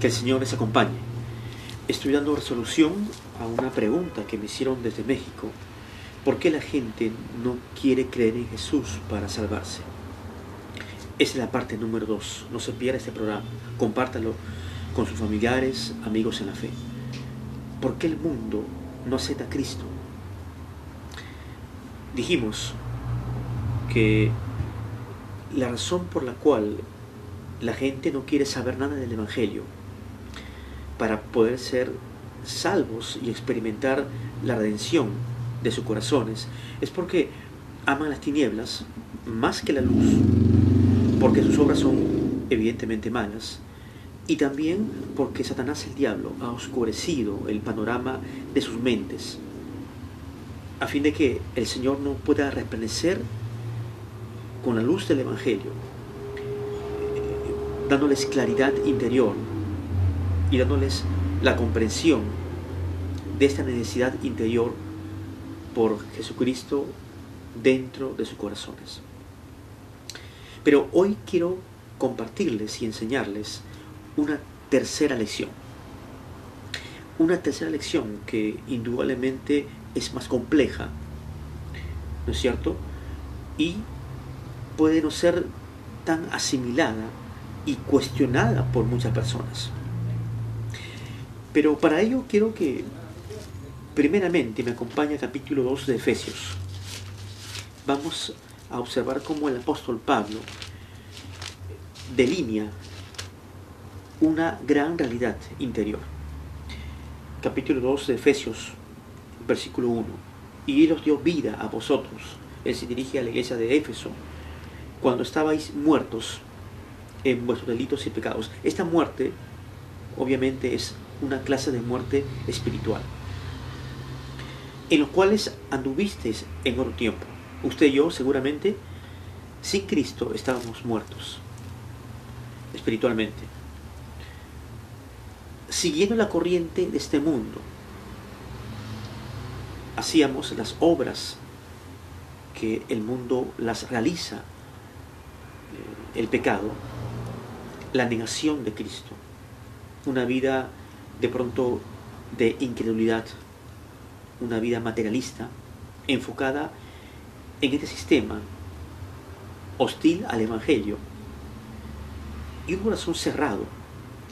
Que el Señor les acompañe. Estoy dando resolución a una pregunta que me hicieron desde México. ¿Por qué la gente no quiere creer en Jesús para salvarse? Esa es la parte número 2. No se pierda este programa. Compártalo con sus familiares, amigos en la fe. ¿Por qué el mundo no acepta a Cristo? Dijimos que la razón por la cual la gente no quiere saber nada del Evangelio para poder ser salvos y experimentar la redención de sus corazones es porque aman las tinieblas más que la luz, porque sus obras son evidentemente malas, y también porque Satanás, el diablo, ha oscurecido el panorama de sus mentes, a fin de que el Señor no pueda resplandecer con la luz del Evangelio, dándoles claridad interior y dándoles la comprensión de esta necesidad interior por Jesucristo dentro de sus corazones. Pero hoy quiero compartirles y enseñarles una tercera lección. Una tercera lección que indudablemente es más compleja, ¿no es cierto? Y puede no ser tan asimilada y cuestionada por muchas personas. Pero para ello quiero que primeramente me acompañe al capítulo 2 de Efesios. Vamos a observar cómo el apóstol Pablo delinea una gran realidad interior. Capítulo 2 de Efesios, versículo 1. Y Él os dio vida a vosotros. Él se dirige a la iglesia de Éfeso. Cuando estabais muertos en vuestros delitos y pecados. Esta muerte, obviamente, es una clase de muerte espiritual, en los cuales anduvisteis en otro tiempo. Usted y yo, seguramente, sin Cristo estábamos muertos espiritualmente, siguiendo la corriente de este mundo. Hacíamos las obras que el mundo las realiza, el pecado, la negación de Cristo, una vida de pronto de incredulidad, una vida materialista, enfocada en este sistema hostil al Evangelio, y un corazón cerrado,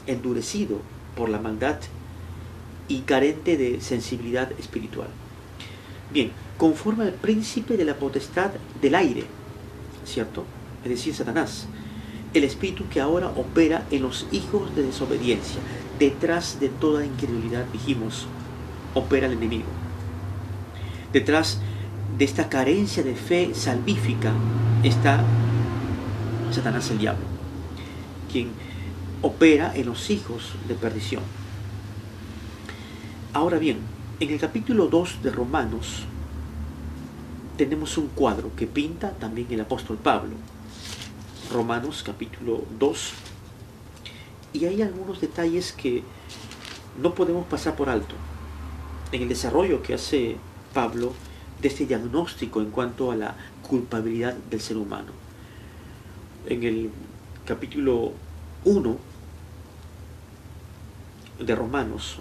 endurecido por la maldad y carente de sensibilidad espiritual. Bien, conforme al príncipe de la potestad del aire, ¿cierto? Es decir, Satanás, el espíritu que ahora opera en los hijos de desobediencia. Detrás de toda incredulidad, dijimos, opera el enemigo. Detrás de esta carencia de fe salvífica está Satanás, el diablo, quien opera en los hijos de perdición. Ahora bien, en el capítulo 2 de Romanos tenemos un cuadro que pinta también el apóstol Pablo. Romanos capítulo 2, y hay algunos detalles que no podemos pasar por alto en el desarrollo que hace Pablo de este diagnóstico en cuanto a la culpabilidad del ser humano. En el capítulo 1 de Romanos,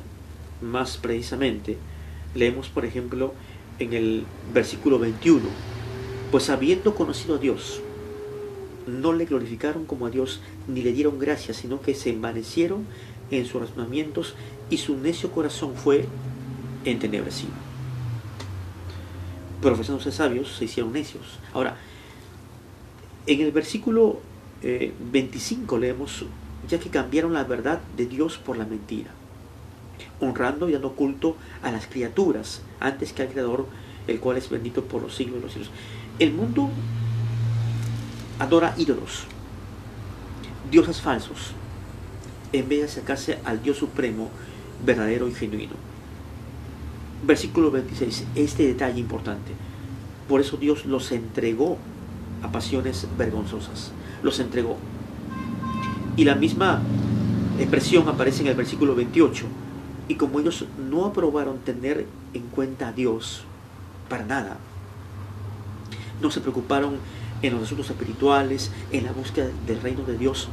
más precisamente, leemos por ejemplo en el versículo 21, pues habiendo conocido a Dios, no le glorificaron como a Dios, ni le dieron gracias, sino que se envanecieron en sus razonamientos, y su necio corazón fue entenebrecido. Profesando ser sabios, se hicieron necios. Ahora, en el versículo 25 leemos, ya que cambiaron la verdad de Dios por la mentira, honrando y dando culto a las criaturas antes que al Creador, el cual es bendito por los siglos de los siglos. El mundo adora ídolos, dioses falsos, en vez de acercarse al Dios supremo, verdadero y genuino. Versículo 26, este detalle importante. Por eso Dios los entregó a pasiones vergonzosas. Los entregó. Y la misma expresión aparece en el versículo 28. Y como ellos no aprobaron tener en cuenta a Dios para nada, no se preocuparon en los asuntos espirituales, en la búsqueda del reino de Dios,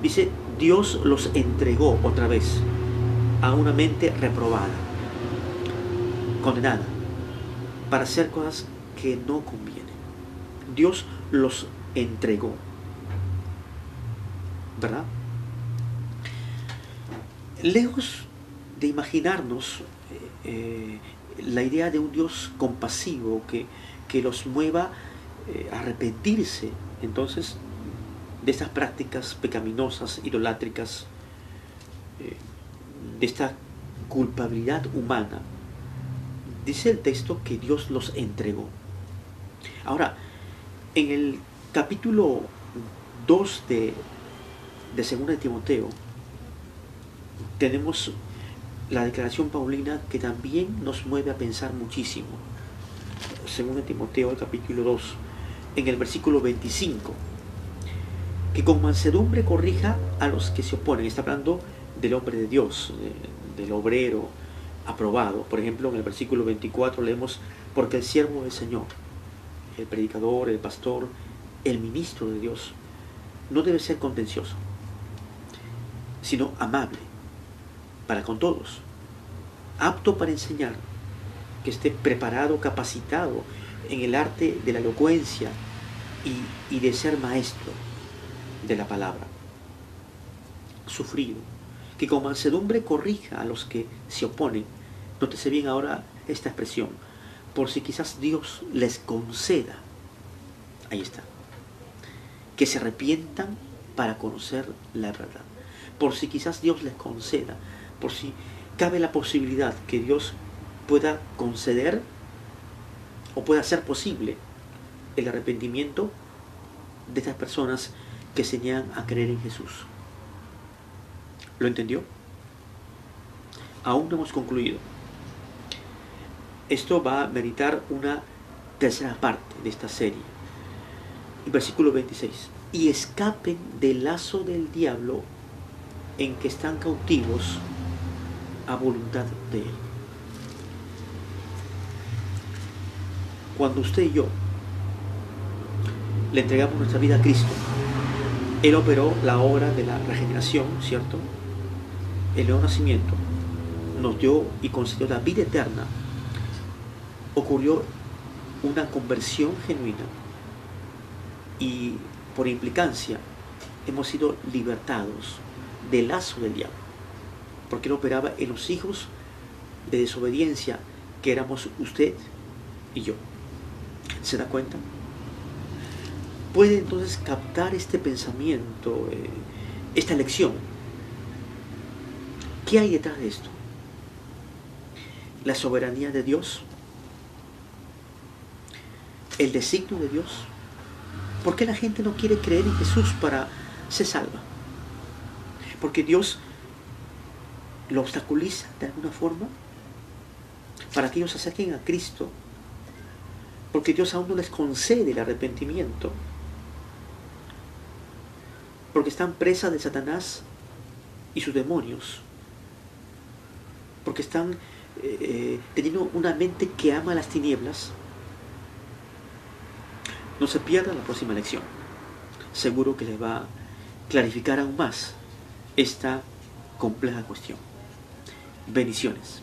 dice, Dios los entregó otra vez a una mente reprobada, condenada, para hacer cosas que no convienen. Dios los entregó, ¿verdad? Lejos de imaginarnos la idea de un Dios compasivo que los mueva a arrepentirse entonces de estas prácticas pecaminosas, idolátricas, de esta culpabilidad humana, dice el texto que Dios los entregó. Ahora, en el capítulo 2 de 2 de Timoteo, tenemos la declaración paulina que también nos mueve a pensar muchísimo. 2 de Timoteo, el capítulo 2, en el versículo 25, que con mansedumbre corrija a los que se oponen. Está hablando del hombre de Dios, del obrero aprobado. Por ejemplo, en el versículo 24 leemos: porque el siervo del Señor, el predicador, el pastor, el ministro de Dios, no debe ser contencioso, sino amable para con todos, apto para enseñar, que esté preparado, capacitado en el arte de la elocuencia y de ser maestro de la palabra, sufrido, que con mansedumbre corrija a los que se oponen. Nótese bien ahora esta expresión: por si quizás Dios les conceda, ahí está, que se arrepientan para conocer la verdad. Por si quizás Dios les conceda, por si cabe la posibilidad que Dios pueda conceder o pueda hacer posible el arrepentimiento de estas personas que se niegan a creer en Jesús. ¿Lo entendió? Aún no hemos concluido. Esto va a meritar una tercera parte de esta serie. Versículo 26. Y escapen del lazo del diablo en que están cautivos a voluntad de él. Cuando usted y yo le entregamos nuestra vida a Cristo, Él operó la obra de la regeneración, ¿cierto? El nuevo nacimiento nos dio y concedió la vida eterna. Ocurrió una conversión genuina y por implicancia hemos sido libertados del lazo del diablo, porque Él operaba en los hijos de desobediencia que éramos usted y yo. ¿Se da cuenta? Puede entonces captar este pensamiento, esta lección. ¿Qué hay detrás de esto? La soberanía de Dios, el designio de Dios. ¿Por qué la gente no quiere creer en Jesús para ser salva? Porque Dios lo obstaculiza de alguna forma para que ellos se acerquen a Cristo, porque Dios aún no les concede el arrepentimiento, porque están presas de Satanás y sus demonios, porque están teniendo una mente que ama las tinieblas. No se pierda la próxima lección. Seguro que les va a clarificar aún más esta compleja cuestión. Bendiciones.